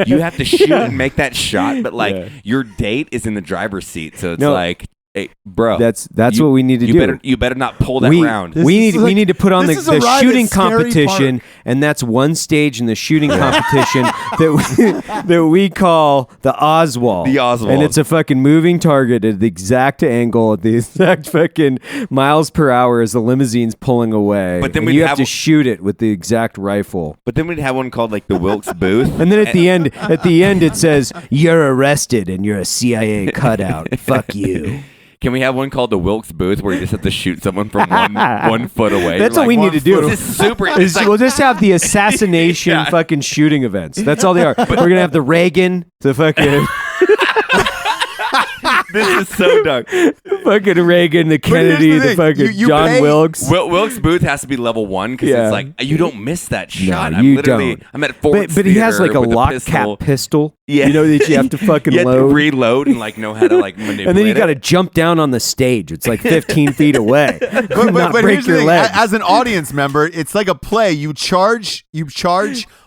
You have to shoot and make that shot, but like Yeah. your date is in the driver's seat, so it's No. like, hey, bro, That's you- what we need to do. You better not pull that round. We is like- need to put on this the is a ride shooting at Scary competition, Park. and that's one stage in the shooting competition that we call the Oswald. The Oswald. And it's a fucking moving target at the exact angle, at the exact fucking miles per hour as the limousine's pulling away. But then and we'd you have have- to shoot it with the exact rifle. But then we'd have one called like the Wilkes Booth. And then at the end, it says, "You're arrested and you're a CIA cutout. Fuck you." Can we have one called the Wilkes Booth where you just have to shoot someone from 1 foot away? That's You're what we like, need to do. This is super. Is It's like, we'll just have the assassination Yeah. fucking shooting events. That's all they are. We're gonna have the Reagan, the fucking this is so dark. fucking Reagan, the Kennedy, the the thing. fucking You John pay- Wilkes. Wilkes Booth has to be level 1 because Yeah. it's like you don't miss that shot. you I'm don't. at Ford's But he has like a Theater with lock pistol. cap pistol. Yeah. You know that you have to fucking You have to load. reload and like know how to like manipulate. And then you got to it. jump down on the stage. It's like 15 feet away. But Not here's break the your thing. legs. As an audience member, it's like a play. You charge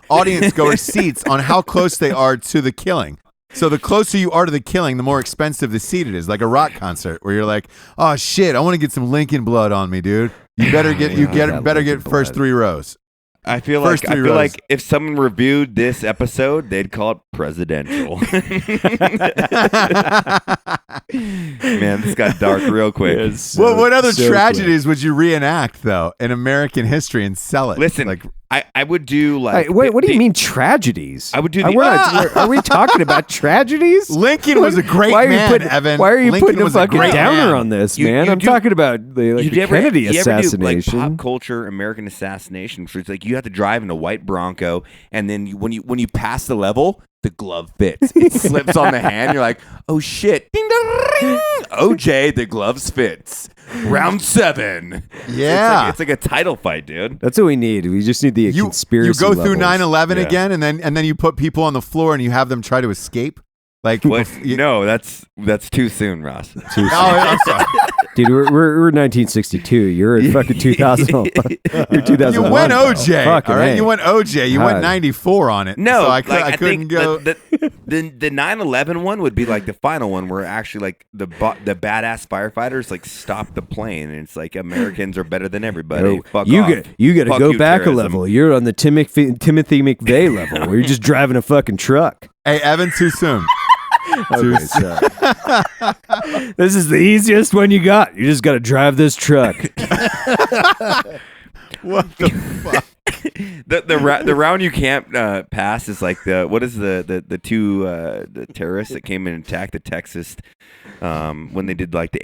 audience goer seats on how close they are to the killing. So the closer you are to the killing, the more expensive the seat it is. Like a rock concert where you're like, "Oh shit, I want to get some Lincoln blood on me, dude." You better get better get Lincoln first blood. 3 rows. I feel First like 3 rows. if someone reviewed this episode, they'd call it presidential. Man, this got dark real quick. Well, what other tragedies would you reenact though in American history and sell it? Listen, like I would do like. Wait, what do you the- mean tragedies? I would do Are the- we are we talking about tragedies? Lincoln was a great why are you man, putting, Evan. Why are you Lincoln putting a was a fucking great downer man. on this, You- man? you I'm do- talking about the Kennedy you ever do, assassination. like pop culture American assassination, so it's like you have to drive in a white Bronco, and then when you pass the level, the glove fits. It slips on the hand. You're like, oh shit! Ding dong, ring. OJ, the gloves fits. Round 7. Yeah. it's like a title fight, dude. That's what we need. We just need the you conspiracy. go through levels. 9/11 Yeah. again, and then you put people on the floor and you have them try to escape. Like What? you- No, that's too soon, Ross. Oh, I'm sorry. Dude, we're 1962. You're in fucking 2000. You're 2001. You went OJ, Fucking all right? A. You went OJ. You God. went 94 on it. No, so like, I I couldn't think go. the 9/11 one would be like the final one where actually like the badass firefighters like stop the plane and it's like Americans are better than everybody. Fuck you off. you got to Fuck go you, back terrorism. a level. You're on the Timothy McVeigh level, where you're just driving a fucking truck. Hey, Evan, too soon. Okay, so. This is the easiest one you got. You just got to drive this truck. What the fuck? The round you can't pass is like the two the terrorists that came in and attacked the Texas when they did like the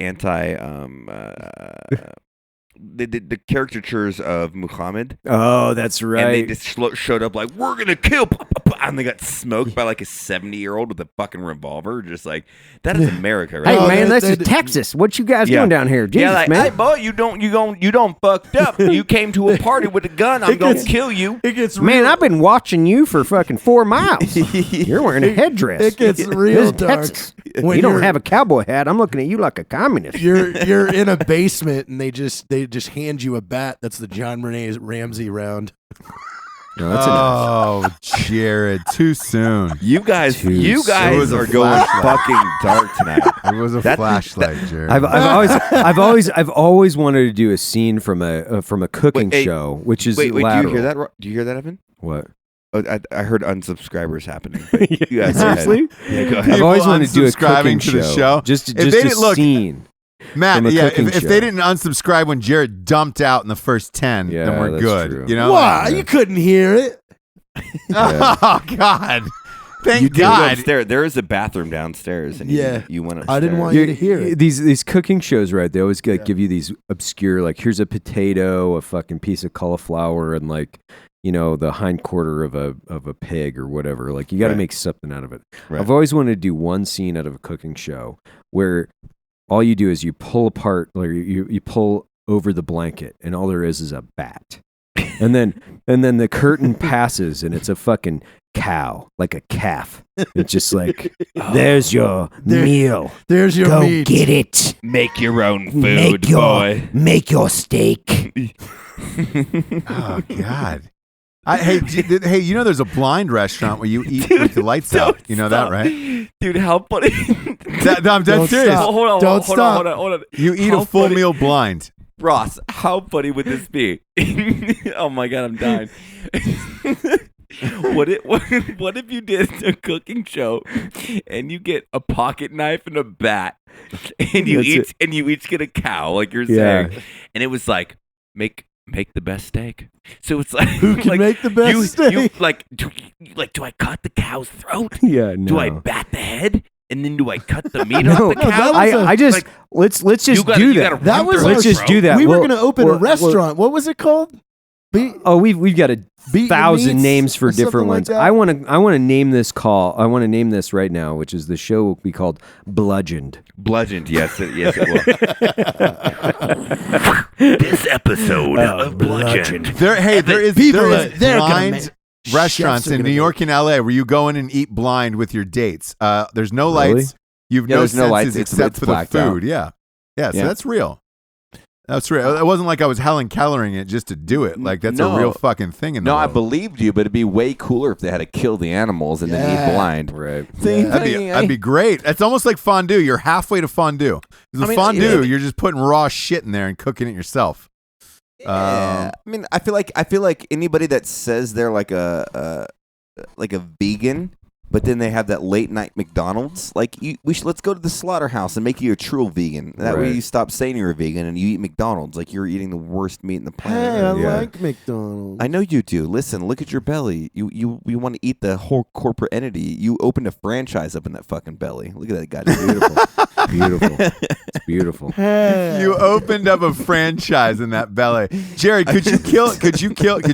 they did the caricatures of Muhammad. Oh, that's right. And they just showed up like, we're going to kill. And they got smoked by like a 70-year-old with a fucking revolver. Just like, that is America, right? Hey Oh, man, they- this is they- Texas. What you guys Yeah. doing down here? Jesus, Yeah, like, man. hey, boy, you don't fucked up. You came to a party with a gun. I'm going to kill you. It gets Man, real, I've been watching you for fucking 4 miles. You're wearing a headdress. it gets This real is dark Texas. when You don't you're- have a cowboy hat. I'm looking at you like a communist. You're in a basement and they just hand you a bat. That's the John Ramsey round. No, that's enough. Oh, Jared, too soon. You guys It was a are going flashlight. fucking dark tonight. It was a flashlight, Jared. I've always wanted to do a scene from a cooking Wait, hey, show, which is Wait, do you lateral. hear that? Do you hear that, Evan? What? Oh, I heard unsubscribers happening. But you guys go ahead. Seriously? Yeah, go ahead. I've People always wanted to do a unsubscribing cooking to the show. show. Just If they a didn't look- scene. Matt, from a yeah, cooking if show. they didn't unsubscribe when Jared dumped out in the first 10, Yeah, then we're that's good. true. You know? Why? yeah. You couldn't hear it. Oh, God. Thank You did go God. upstairs. There is a bathroom downstairs, and Yeah. you went upstairs. I didn't want you to hear it. These cooking shows, right? They always give you these obscure, like, here's a potato, a fucking piece of cauliflower, and like, the hind quarter of a pig or whatever. Like, you got to Right. make something out of it. Right. I've always wanted to do one scene out of a cooking show where all you do is you pull apart, or you pull over the blanket, and all there is a bat. And then the curtain passes, and it's a fucking cow, like a calf. It's just like, there's your meal. There's your Go meat. get it. Make your own food, boy. Make your steak. Oh God. Hey, there's a blind restaurant where you eat with the lights out. You know that, right? Dude, how funny. I'm dead Don't serious. stop. Hold on, Don't hold on, stop. hold on, hold on. You eat How a full funny- meal blind. Ross, how funny would this be? Oh my God, I'm dying. What if you did a cooking show and you get a pocket knife and a bat and you each get a cow, like you're saying, and it was like make the best steak. So it's like, Who can make the best steak? do I cut the cow's throat? Yeah, no. Do I bat the head? And then do I cut the meat No, off the no, cow? that was I just like, let's just you gotta- do you that. gotta That run was through our Let's the just throat. do that. We were Well- going to open a well- restaurant. What was it called? We've got a Beat Your 1,000 Meats names for or something different like ones. that? I want to name this I want to name this right now, which is the show will be called Bludgeoned. Bludgeoned, yes, it will. This episode of Bludgeoned. There is People are- they're gonna blind make- restaurants chefs are in gonna New make- York and LA where you go in and eat blind with your dates. There's no Really? lights. You've Yeah, no there's no senses lights. It's except for the blacked out. food. Yeah. So Yeah. that's real. That's real. It wasn't like I was Helen Kellering it just to do it. Like, that's No. a real fucking thing in the No, I world. believed you, but it'd be way cooler if they had to kill the animals and then Yeah. eat blind. Right. That'd be great. It's almost like fondue. You're halfway to fondue. The I mean, fondue, yeah. you're just putting raw shit in there and cooking it yourself. Yeah. I mean, I feel like anybody that says they're like a vegan, but then they have that late night McDonald's. Like, let's go to the slaughterhouse and make you a true vegan. That way Right. you stop saying you're a vegan and you eat McDonald's. Like, you're eating the worst meat in the planet. Hey, I Yeah. like McDonald's. I know you do. Listen, look at your belly. You want to eat the whole corporate entity. You opened a franchise up in that fucking belly. Look at that goddamn beautiful. Beautiful. It's beautiful. Hey. You opened up a franchise in that belly. Jared, could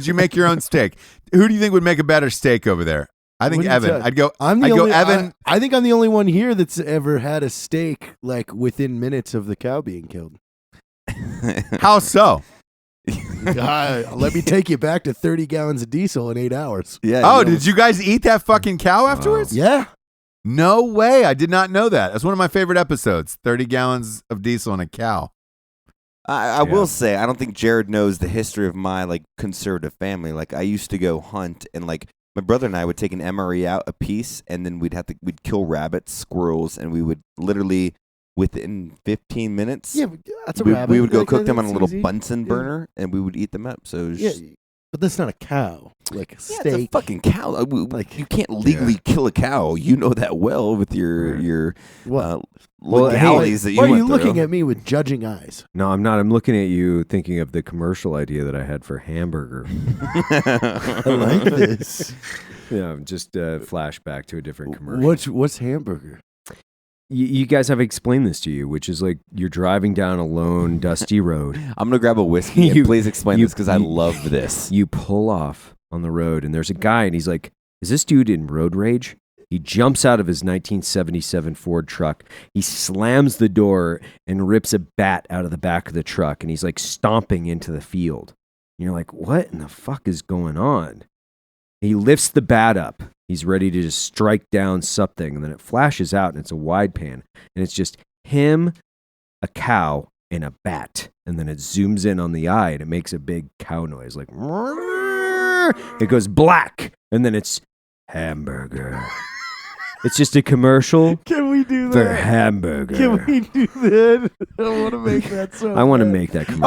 you make your own steak? Who do you think would make a better steak over there? I think What do you Evan. tell- I'd go I'm the only, Evan. I think I'm the only one here that's ever had a steak like within minutes of the cow being killed. How so? Let me take you back to 30 gallons of diesel in 8 hours. Yeah. Oh, did you guys eat that fucking cow afterwards? Yeah. No way. I did not know that. That's one of my favorite episodes. 30 gallons of diesel and a cow. I will say, I don't think Jared knows the history of my like conservative family. Like, I used to go hunt, and like my brother and I would take an MRE out a piece, and then we'd kill rabbits, squirrels, and we would literally within 15 minutes, Yeah, but that's a we, rabbit. we would go Like, cook them on a that's little easy. Bunsen Yeah. burner, and we would eat them up. So it was Yeah, just, but that's not a cow. Like a yeah, steak. it's a fucking cow. Like, you can't legally kill a cow. You know that well with your What? legalities that you Why are went you looking through. at me with judging eyes? No, I'm not. I'm looking at you thinking of the commercial idea that I had for hamburger. I like this. Yeah, just flashback to a different commercial. What's hamburger? You guys have explained this to you, which is like you're driving down a lone, dusty road. I'm gonna grab a whiskey and You- please explain you- this because I you- love this. You pull off on the road, and there's a guy, and he's like, "Is this dude in road rage?" He jumps out of his 1977 Ford truck. He slams the door and rips a bat out of the back of the truck, and he's like stomping into the field. And you're like, "What in the fuck is going on?" He lifts the bat up. He's ready to just strike down something, and then it flashes out, and it's a wide pan, and it's just him, a cow, and a bat, and then it zooms in on the eye, and it makes a big cow noise, like it goes black, and then it's hamburger. It's just a commercial Can we do for that? hamburger. Can we do that? I want to make that so I want to bad. make that commercial.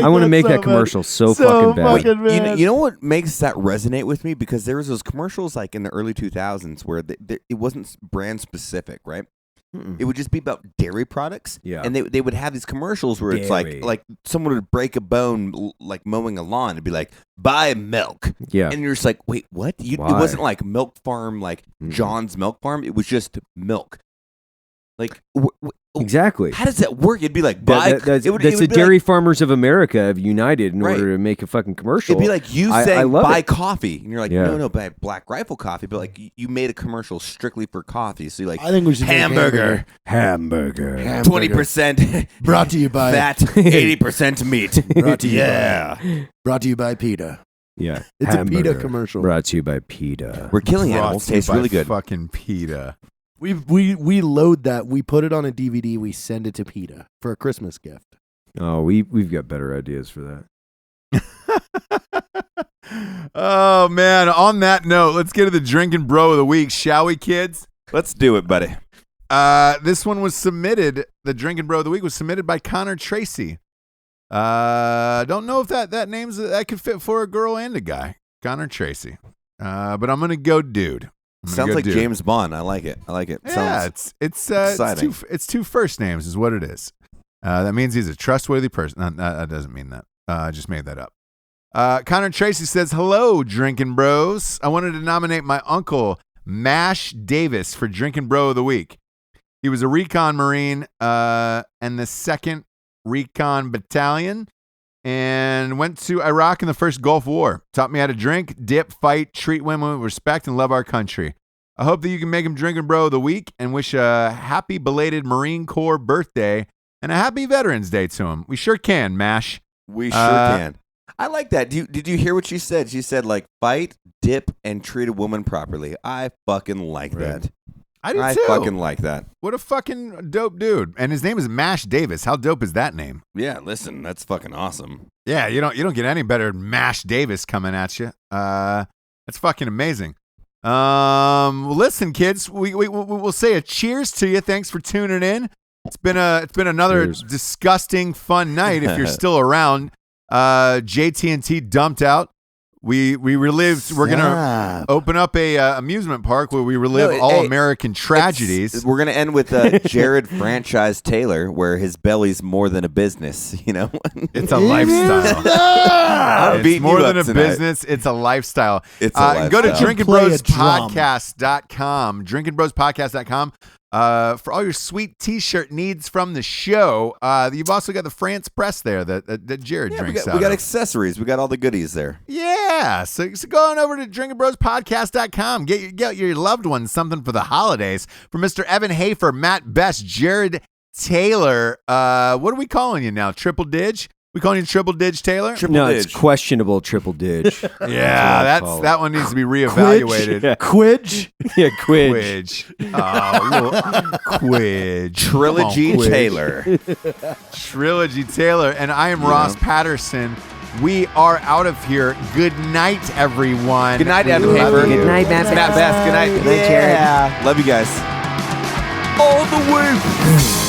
I want to make that so commercial so So fucking bad. fucking You bad. know what makes that resonate with me? Because there was those commercials like in the early 2000s where it wasn't brand specific, right? It would just be about dairy products. Yeah. And they would have these commercials where it's Dairy. like someone would break a bone like mowing a lawn. It'd be like, buy milk. Yeah. And you're just like, wait, what? It Why? wasn't like Milk Farm, like Mhm. John's Milk Farm. It was just milk. Like, Exactly. How does that work? It'd be like buy. That's it would the be Dairy like, Farmers of America have united in Right. order to make a fucking commercial. It'd be like you I saying love buy it. coffee, and you're like, Yeah. no, buy Black Rifle coffee. But like you made a commercial strictly for coffee, so you're like, I think we should make hamburger, Hamburger. 20% Brought to you by fat, 80% meat. Brought to you Yeah. Brought to you by PETA. Yeah. It's Hamburger. a PETA commercial. Brought to you by PETA. We're killing Brought animals. to you Tastes by really good. Fucking PETA. We load that. We put it on a DVD. We send it to PETA for a Christmas gift. Oh, we've got better ideas for that. Oh man! On that note, let's get to the Drinkin' Bro of the week, shall we, kids? Let's do it, buddy. This one was submitted. The Drinkin' Bro of the week was submitted by Connor Tracy. Don't know if that name's that could fit for a girl and a guy. Connor Tracy. But I'm gonna go dude. Sounds like James Bond. I like it. Yeah, Sounds exciting. It's two first names is what it is. That means he's a trustworthy person. No, that doesn't mean that. I just made that up. Connor Tracy says, "Hello, Drinkin' Bros. I wanted to nominate my uncle Mash Davis for Drinkin' Bro of the week. He was a recon Marine and the 2nd Recon Battalion, and went to Iraq in the first Gulf War. Taught me how to drink, dip, fight, treat women with respect, and love our country. I hope that you can make him Drinkin' Bro of the week and wish a happy belated Marine Corps birthday and a happy Veterans Day to him. We sure can, Mash. We sure can. I like that. Did you hear what she said? She said, like, fight, dip, and treat a woman properly. I fucking like that. I do I too. fucking like that. What a fucking dope dude. And his name is Mash Davis. How dope is that name? Yeah, listen, that's fucking awesome. Yeah, you don't get any better than Mash Davis coming at you. That's fucking amazing. Listen, kids, we'll say a cheers to you. Thanks for tuning in. It's been another Cheers. disgusting fun night. If you're still around, JT&T dumped out. We relived. We're gonna open up a amusement park where we relive all American tragedies. We're gonna end with Jared Franchise Taylor, where his belly's more than a business. You know, It's a lifestyle. I'm It's beating more you than up a tonight. business. It's a lifestyle. It's a lifestyle. Go to Play a drinkinbrospodcast.com. Drinkinbrospodcast.com. For all your sweet T-shirt needs from the show. You've also got the France Press there that Jared drinks out we got of. accessories. We got all the goodies there. Yeah, so go on over to drinkinbrospodcast.com. Get your loved ones something for the holidays. For Mr. Evan Hafer, Matt Best, Jared Taylor. What are we calling you now? Triple Dig? We calling you Triple Dig Taylor? No, it's questionable triple dig. Yeah, that one needs to be reevaluated. Yeah. Quidge? Yeah, Quidge. Quidge. Oh, Quidge. Trilogy Come on, Quidge. Taylor. Trilogy Taylor. And I am Ross Patterson. We are out of here. Good night, everyone. Good night, Evan Hafer. Good night, Matt Matt Best. Good night. Good night, Jared. Love you guys. All the way.